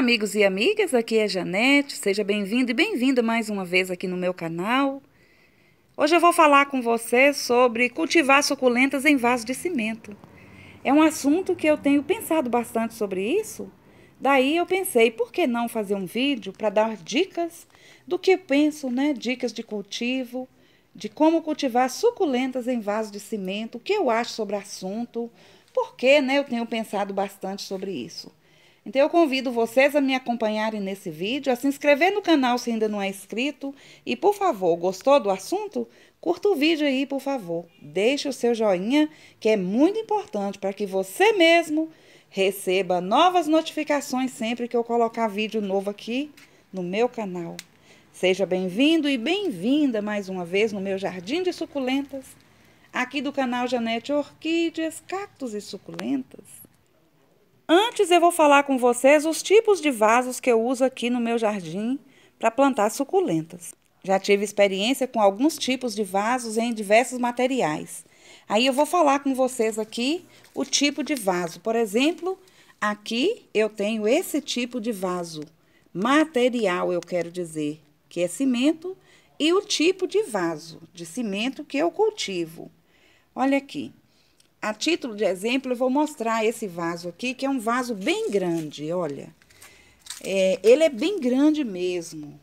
Olá, amigos e amigas, aqui é Janete, seja bem-vindo e bem-vinda mais uma vez aqui no meu canal. Hoje eu vou falar com você sobre cultivar suculentas em vaso de cimento. É um assunto que eu tenho pensado bastante sobre isso, daí eu pensei, por que não fazer um vídeo para dar dicas do que eu penso, né? Dicas de cultivo, de como cultivar suculentas em vaso de cimento, o que eu acho sobre o assunto, porque, né, eu tenho pensado bastante sobre isso. Então, eu convido vocês a me acompanharem nesse vídeo, a se inscrever no canal se ainda não é inscrito. E, por favor, gostou do assunto? Curta o vídeo aí, por favor. Deixe o seu joinha, que é muito importante para que você mesmo receba novas notificações sempre que eu colocar vídeo novo aqui no meu canal. Seja bem-vindo e bem-vinda mais uma vez no meu jardim de suculentas, aqui do canal Janete Orquídeas, Cactos e Suculentas. Antes eu vou falar com vocês os tipos de vasos que eu uso aqui no meu jardim para plantar suculentas. Já tive experiência com alguns tipos de vasos em diversos materiais. Aí eu vou falar com vocês aqui o tipo de vaso. Por exemplo, aqui eu tenho esse tipo de vaso. Material, eu quero dizer, que é cimento, e o tipo de vaso de cimento que eu cultivo. Olha aqui. A título de exemplo, eu vou mostrar esse vaso aqui, que é um vaso bem grande, olha. Ele é bem grande mesmo,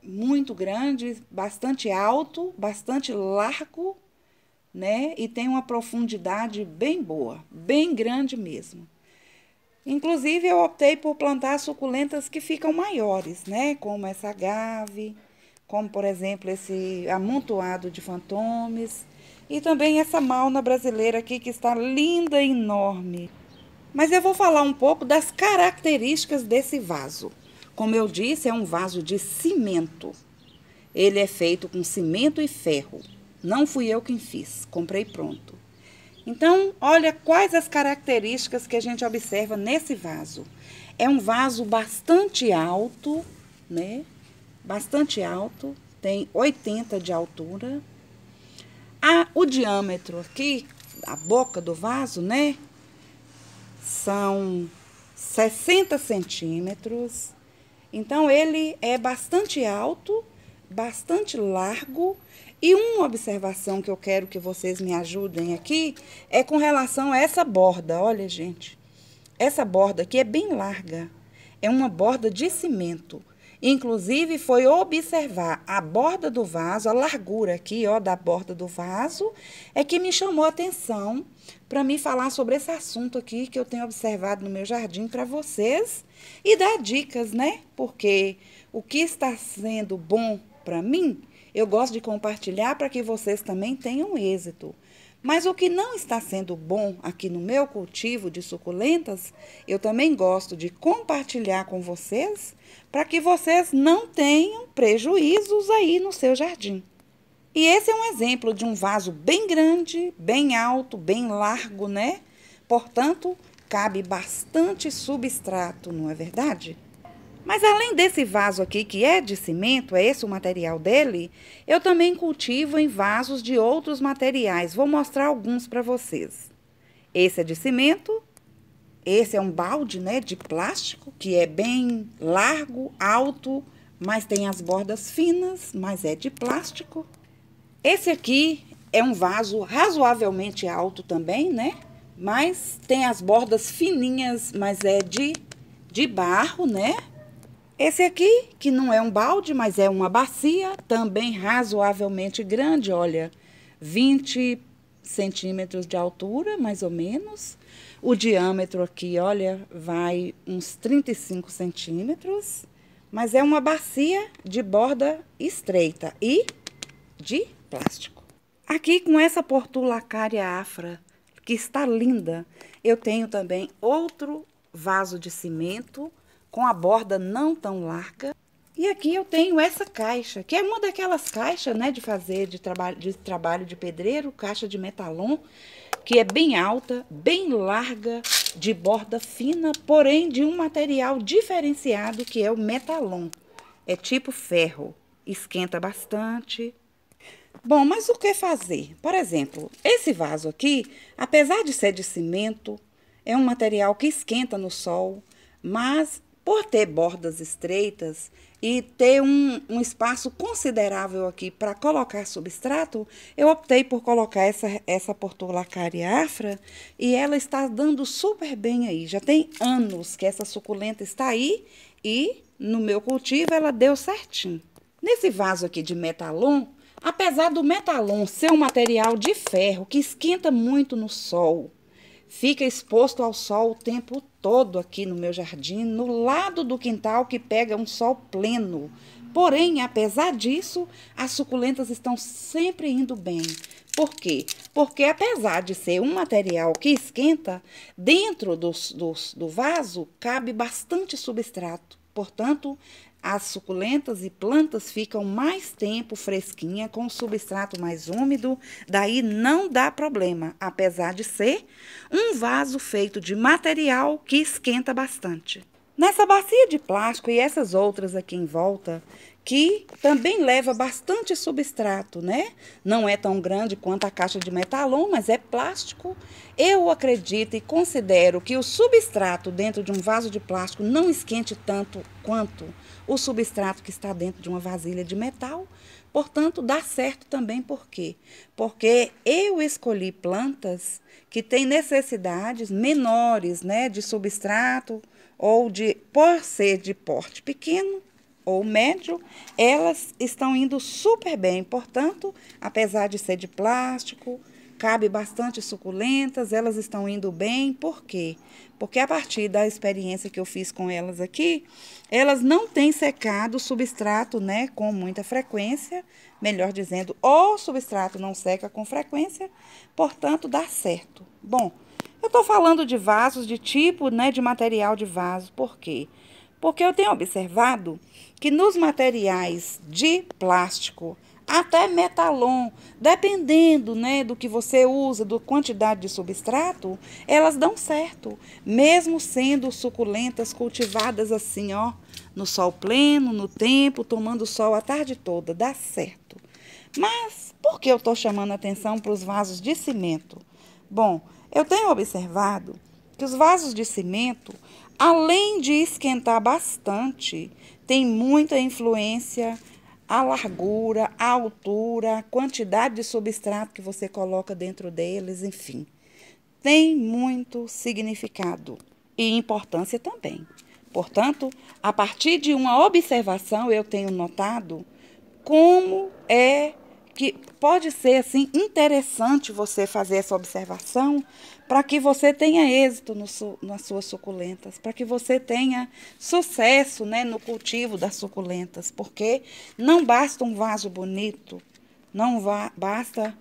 muito grande, bastante alto, bastante largo, né? E tem uma profundidade bem boa, bem grande mesmo. Inclusive, eu optei por plantar suculentas que ficam maiores, né? Como essa agave, como, por exemplo, esse amontoado de fantomes. E também essa malna brasileira aqui, que está linda e enorme. Mas eu vou falar um pouco das características desse vaso. Como eu disse, é um vaso de cimento. Ele é feito com cimento e ferro. Não fui eu quem fiz, comprei pronto. Então, olha quais as características que a gente observa nesse vaso. É um vaso bastante alto, né? Bastante alto, tem 80 de altura. O diâmetro aqui, a boca do vaso, né? São 60 centímetros. Então, ele é bastante alto, bastante largo. E uma observação que eu quero que vocês me ajudem aqui é com relação a essa borda. Olha, gente, essa borda aqui é bem larga. É uma borda de cimento. Inclusive, foi observar a borda do vaso, a largura aqui, ó, da borda do vaso, é que me chamou a atenção para me falar sobre esse assunto aqui que eu tenho observado no meu jardim para vocês e dar dicas, né? Porque o que está sendo bom para mim, eu gosto de compartilhar para que vocês também tenham êxito. Mas o que não está sendo bom aqui no meu cultivo de suculentas, eu também gosto de compartilhar com vocês para que vocês não tenham prejuízos aí no seu jardim. E esse é um exemplo de um vaso bem grande, bem alto, bem largo, né? Portanto, cabe bastante substrato, não é verdade? Mas além desse vaso aqui, que é de cimento, é esse o material dele, eu também cultivo em vasos de outros materiais. Vou mostrar alguns para vocês. Esse é de cimento, esse é um balde, né, de plástico, que é bem largo, alto, mas tem as bordas finas, mas é de plástico. Esse aqui é um vaso razoavelmente alto também, né, mas tem as bordas fininhas, mas é de barro, né. Esse aqui, que não é um balde, mas é uma bacia, também razoavelmente grande, olha, 20 centímetros de altura, mais ou menos. O diâmetro aqui, olha, vai uns 35 centímetros, mas é uma bacia de borda estreita e de plástico. Aqui, com essa portulacária afra, que está linda, eu tenho também outro vaso de cimento, com a borda não tão larga. E aqui eu tenho essa caixa, que é uma daquelas caixas, né, de fazer de trabalho de pedreiro, caixa de metalon, que é bem alta, bem larga, de borda fina, porém de um material diferenciado, que é o metalon. É tipo ferro, esquenta bastante. Bom, mas o que fazer? Por exemplo, esse vaso aqui, apesar de ser de cimento, é um material que esquenta no sol, mas Por ter bordas estreitas e ter um espaço considerável aqui para colocar substrato, eu optei por colocar essa Portulacaria afra e ela está dando super bem aí. Já tem anos que essa suculenta está aí e no meu cultivo ela deu certinho. Nesse vaso aqui de metalon, apesar do metalon ser um material de ferro que esquenta muito no sol, fica exposto ao sol o tempo todo aqui no meu jardim, no lado do quintal que pega um sol pleno. Porém, apesar disso, as suculentas estão sempre indo bem. Por quê? Porque apesar de ser um material que esquenta, dentro do vaso cabe bastante substrato. Portanto, as suculentas e plantas ficam mais tempo fresquinha, com o substrato mais úmido, daí não dá problema, apesar de ser um vaso feito de material que esquenta bastante. Nessa bacia de plástico e essas outras aqui em volta, que também leva bastante substrato, né? Não é tão grande quanto a caixa de metalon, mas é plástico. Eu acredito e considero que o substrato dentro de um vaso de plástico não esquente tanto quanto o substrato que está dentro de uma vasilha de metal. Portanto, dá certo também. Por quê? Porque eu escolhi plantas que têm necessidades menores, né, de substrato, ou por ser de porte pequeno ou médio, elas estão indo super bem. Portanto, apesar de ser de plástico, cabe bastante suculentas, elas estão indo bem. Por quê? Porque a partir da experiência que eu fiz com elas aqui, elas não têm secado o substrato, né, com muita frequência, melhor dizendo, o substrato não seca com frequência, portanto, dá certo. Bom, eu estou falando de vasos, de tipo, né, de material de vaso. Por quê? Porque eu tenho observado que nos materiais de plástico, até metalon, dependendo, né, do que você usa, da quantidade de substrato, elas dão certo, mesmo sendo suculentas cultivadas assim, ó, no sol pleno, no tempo, tomando sol a tarde toda, dá certo. Mas por que eu estou chamando a atenção para os vasos de cimento? Bom, eu tenho observado que os vasos de cimento, além de esquentar bastante, tem muita influência a largura, a altura, a quantidade de substrato que você coloca dentro deles, enfim. Tem muito significado e importância também. Portanto, a partir de uma observação, eu tenho notado como é que pode ser assim interessante você fazer essa observação para que você tenha êxito nas suas suculentas, para que você tenha sucesso, né, no cultivo das suculentas, porque não basta um vaso bonito, não basta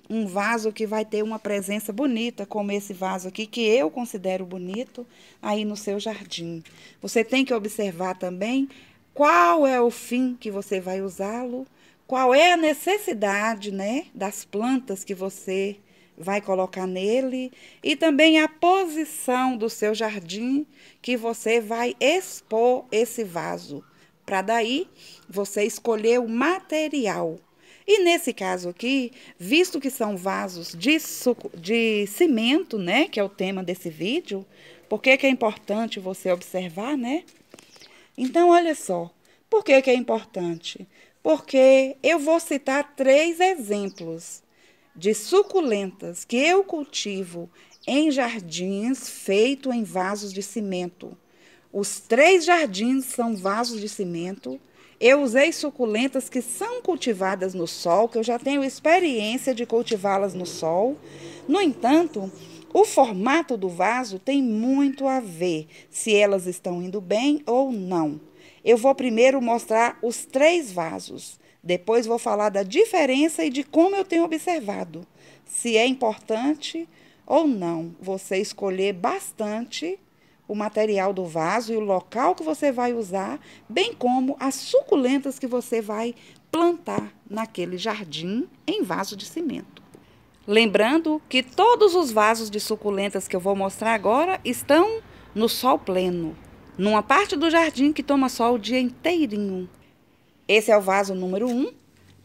um vaso que vai ter uma presença bonita, como esse vaso aqui, que eu considero bonito, aí no seu jardim. Você tem que observar também qual é o fim que você vai usá-lo, qual é a necessidade, né, das plantas que você vai colocar nele e também a posição do seu jardim que você vai expor esse vaso, para daí você escolher o material. E nesse caso aqui, visto que são vasos de cimento, né, que é o tema desse vídeo, por que que é importante você observar, né? Então, olha só, por que que é importante? Porque eu vou citar 3 exemplos de suculentas que eu cultivo em jardins feitos em vasos de cimento. Os 3 jardins são vasos de cimento. Eu usei suculentas que são cultivadas no sol, que eu já tenho experiência de cultivá-las no sol. No entanto, o formato do vaso tem muito a ver se elas estão indo bem ou não. Eu vou primeiro mostrar os 3 vasos. Depois vou falar da diferença e de como eu tenho observado. Se é importante ou não você escolher bastante o material do vaso e o local que você vai usar, bem como as suculentas que você vai plantar naquele jardim em vaso de cimento. Lembrando que todos os vasos de suculentas que eu vou mostrar agora estão no sol pleno, numa parte do jardim que toma sol o dia inteirinho. Esse é o vaso número 1,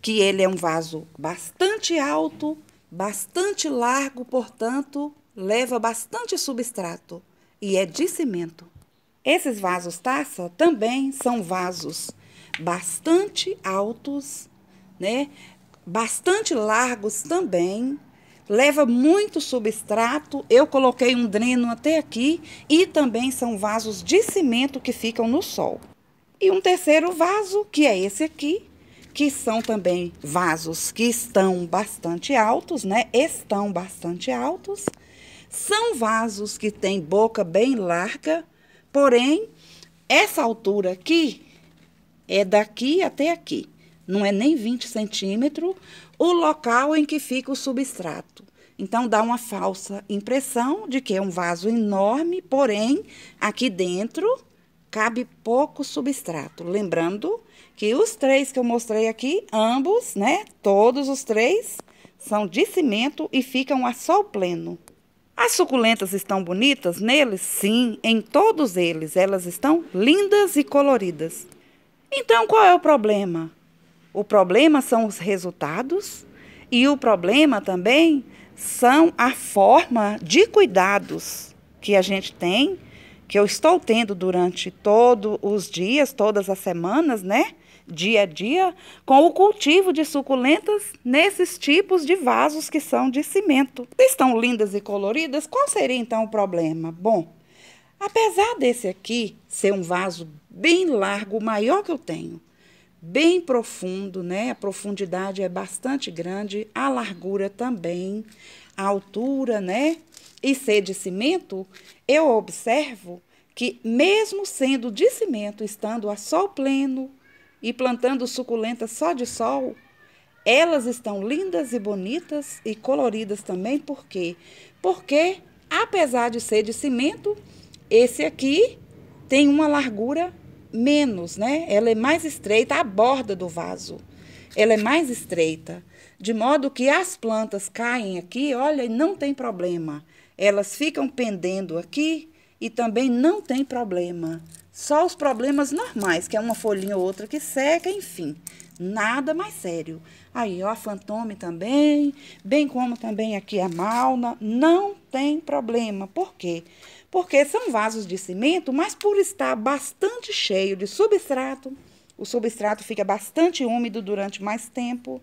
que ele é um vaso bastante alto, bastante largo, portanto, leva bastante substrato e é de cimento. Esses vasos taça também são vasos bastante altos, né? Bastante largos também. Leva muito substrato. Eu coloquei um dreno até aqui e também são vasos de cimento que ficam no sol. E um terceiro vaso, que é esse aqui, que são também vasos que estão bastante altos, né? Estão bastante altos. São vasos que têm boca bem larga, porém, essa altura aqui é daqui até aqui. Não é nem 20 centímetros o local em que fica o substrato. Então, dá uma falsa impressão de que é um vaso enorme, porém, aqui dentro cabe pouco substrato. Lembrando que os três que eu mostrei aqui, ambos, né? Todos os três são de cimento e ficam a sol pleno. As suculentas estão bonitas neles? Sim, em todos eles. Elas estão lindas e coloridas. Então, qual é o problema? O problema são os resultados e o problema também são a forma de cuidados que a gente tem, que eu estou tendo durante todos os dias, todas as semanas, né? Dia a dia, com o cultivo de suculentas nesses tipos de vasos que são de cimento. Estão lindas e coloridas, qual seria então o problema? Bom, apesar desse aqui ser um vaso bem largo, o maior que eu tenho, bem profundo, né? A profundidade é bastante grande, a largura também, a altura, né? E ser de cimento, eu observo que mesmo sendo de cimento, estando a sol pleno e plantando suculentas só de sol, elas estão lindas e bonitas e coloridas também. Por quê? Porque, apesar de ser de cimento, esse aqui tem uma largura menos, né? Ela é mais estreita, a borda do vaso, ela é mais estreita, de modo que as plantas caem aqui, olha, e não tem problema. Elas ficam pendendo aqui e também não tem problema. Só os problemas normais, que é uma folhinha ou outra que seca, enfim, nada mais sério. Aí, ó, a Fantôme também, bem como também aqui a Malna, não tem problema. Por quê? Porque são vasos de cimento, mas por estar bastante cheio de substrato, o substrato fica bastante úmido durante mais tempo.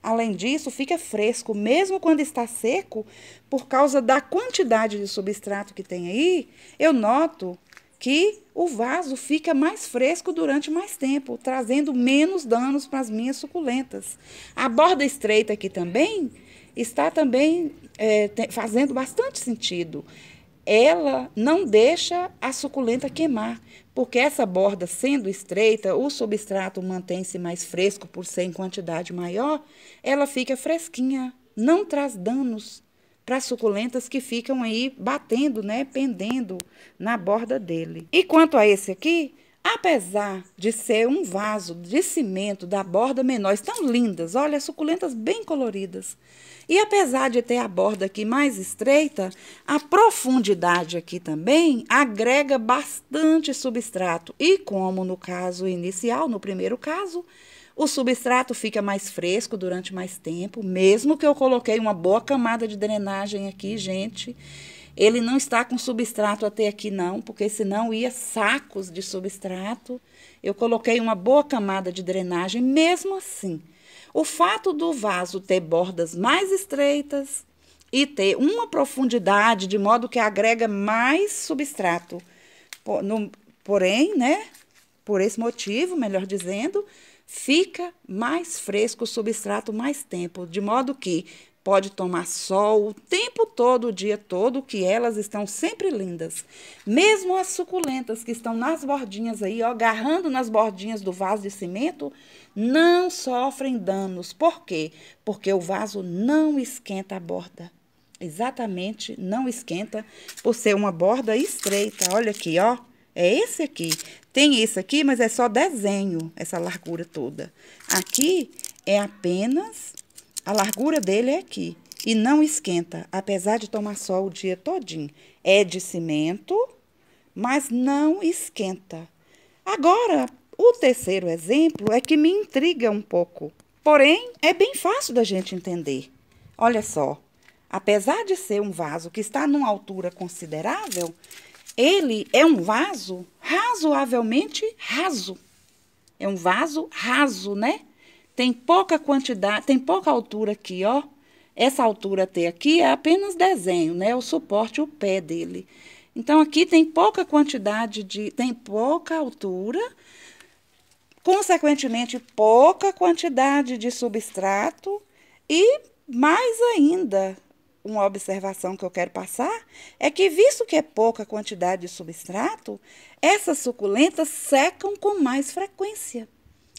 Além disso, fica fresco, mesmo quando está seco, por causa da quantidade de substrato que tem aí, eu noto que o vaso fica mais fresco durante mais tempo, trazendo menos danos para as minhas suculentas. A borda estreita aqui também está também fazendo bastante sentido. Ela não deixa a suculenta queimar, porque essa borda sendo estreita, o substrato mantém-se mais fresco por ser em quantidade maior, ela fica fresquinha, não traz danos para as suculentas que ficam aí batendo, né, pendendo na borda dele. E quanto a esse aqui, apesar de ser um vaso de cimento da borda menor, estão lindas, olha, as suculentas bem coloridas. E apesar de ter a borda aqui mais estreita, a profundidade aqui também agrega bastante substrato. E como no caso inicial, no primeiro caso, o substrato fica mais fresco durante mais tempo, mesmo que eu coloquei uma boa camada de drenagem aqui, gente. Ele não está com substrato até aqui não, porque senão ia sacos de substrato. Eu coloquei uma boa camada de drenagem, mesmo assim. O fato do vaso ter bordas mais estreitas e ter uma profundidade, de modo que agrega mais substrato. Porém, né, por esse motivo, melhor dizendo, fica mais fresco o substrato mais tempo, de modo que pode tomar sol o tempo todo, o dia todo, que elas estão sempre lindas. Mesmo as suculentas que estão nas bordinhas aí, ó, agarrando nas bordinhas do vaso de cimento, não sofrem danos. Por quê? Porque o vaso não esquenta a borda. Exatamente, não esquenta, por ser uma borda estreita. Olha aqui, ó. É esse aqui. Tem esse aqui, mas é só desenho, essa largura toda. Aqui é apenas... A largura dele é aqui e não esquenta, apesar de tomar sol o dia todinho. É de cimento, mas não esquenta. Agora, o terceiro exemplo é que me intriga um pouco. Porém, é bem fácil da gente entender. Olha só, apesar de ser um vaso que está numa altura considerável, ele é um vaso razoavelmente raso. É um vaso raso, né? Tem pouca quantidade, tem pouca altura aqui, ó. Essa altura até aqui é apenas desenho, né? O suporte, o pé dele. Então, aqui tem pouca quantidade tem pouca altura, consequentemente, pouca quantidade de substrato e, mais ainda, uma observação que eu quero passar é que, visto que é pouca quantidade de substrato, essas suculentas secam com mais frequência.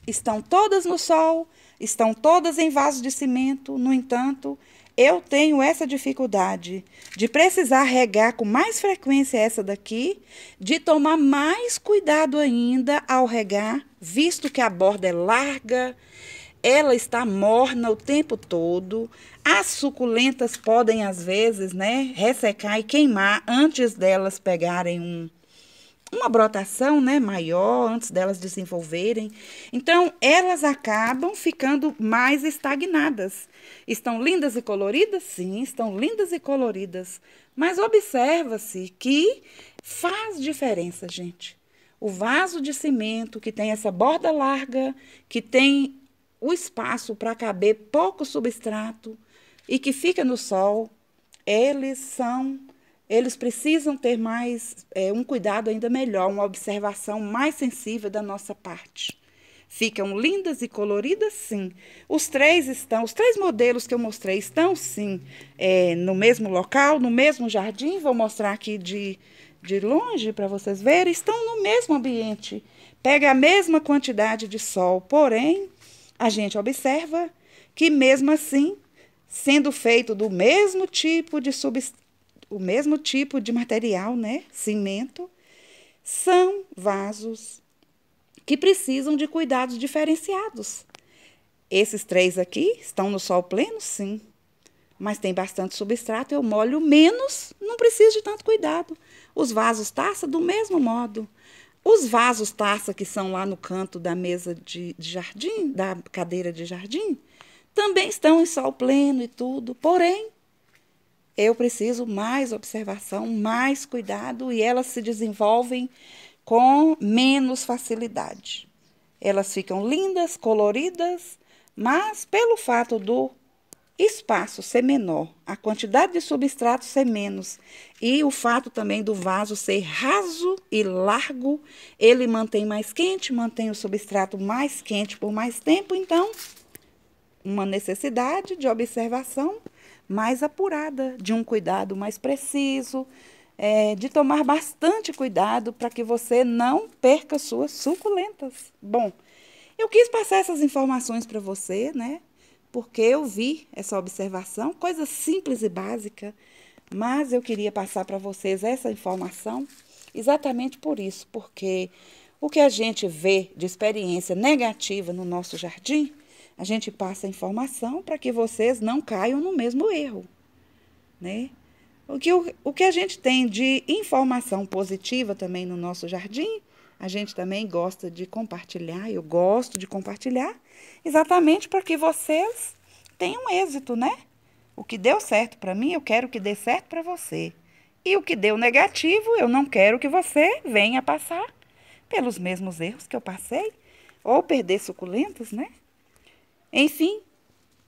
Estão todas no sol, estão todas em vasos de cimento, no entanto, eu tenho essa dificuldade de precisar regar com mais frequência essa daqui, de tomar mais cuidado ainda ao regar, visto que a borda é larga, ela está morna o tempo todo. As suculentas podem, às vezes, né, ressecar e queimar antes delas pegarem uma brotação, né, maior, antes delas desenvolverem. Então, elas acabam ficando mais estagnadas. Estão lindas e coloridas? Sim, estão lindas e coloridas. Mas observa-se que faz diferença, gente. O vaso de cimento, que tem essa borda larga, que tem o espaço para caber pouco substrato e que fica no sol, eles precisam ter mais, um cuidado ainda melhor, uma observação mais sensível da nossa parte. Ficam lindas e coloridas, sim. Os três modelos que eu mostrei estão, sim, no mesmo local, no mesmo jardim. Vou mostrar aqui de longe para vocês verem. Estão no mesmo ambiente. Pega a mesma quantidade de sol, porém, a gente observa que, mesmo assim, sendo feito do mesmo tipo de o mesmo tipo de material, né, cimento, são vasos que precisam de cuidados diferenciados. Esses três aqui estão no sol pleno, sim, mas tem bastante substrato, eu molho menos, não preciso de tanto cuidado. Os vasos taça, do mesmo modo. Os vasos taça que são lá no canto da mesa de jardim, da cadeira de jardim, também estão em sol pleno e tudo, porém, eu preciso mais observação, mais cuidado, e elas se desenvolvem com menos facilidade. Elas ficam lindas, coloridas, mas pelo fato do espaço ser menor, a quantidade de substrato ser menos e o fato também do vaso ser raso e largo, ele mantém mais quente, mantém o substrato mais quente por mais tempo, então, uma necessidade de observação mais apurada, de um cuidado mais preciso, de tomar bastante cuidado para que você não perca suas suculentas. Bom, eu quis passar essas informações para você, né? Porque eu vi essa observação, coisa simples e básica, mas eu queria passar para vocês essa informação exatamente por isso, porque o que a gente vê de experiência negativa no nosso jardim, a gente passa a informação para que vocês não caiam no mesmo erro, né? O que a gente tem de informação positiva também no nosso jardim, a gente também gosta de compartilhar, eu gosto de compartilhar, exatamente para que vocês tenham êxito, né? O que deu certo para mim, eu quero que dê certo para você. E o que deu negativo, eu não quero que você venha passar pelos mesmos erros que eu passei, ou perder suculentas, né? Enfim,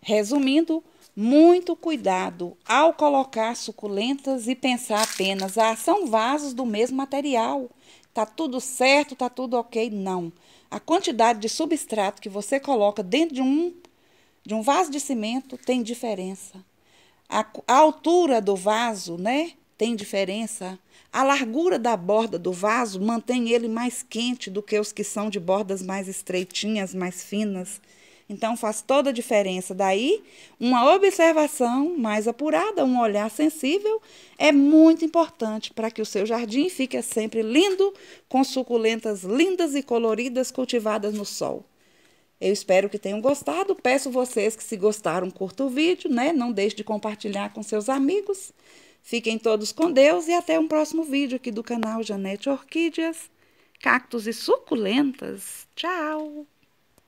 resumindo, muito cuidado ao colocar suculentas e pensar apenas, são vasos do mesmo material, tá tudo certo, tá tudo ok. Não. A quantidade de substrato que você coloca dentro de um vaso de cimento tem diferença. A altura do vaso, né, tem diferença. A largura da borda do vaso mantém ele mais quente do que os que são de bordas mais estreitinhas, mais finas. Então, faz toda a diferença. Daí, uma observação mais apurada, um olhar sensível, é muito importante para que o seu jardim fique sempre lindo, com suculentas lindas e coloridas cultivadas no sol. Eu espero que tenham gostado. Peço vocês que, se gostaram, curtam o vídeo, né? Não deixe de compartilhar com seus amigos. Fiquem todos com Deus e até um próximo vídeo aqui do canal Janete Orquídeas, Cactos e Suculentas. Tchau!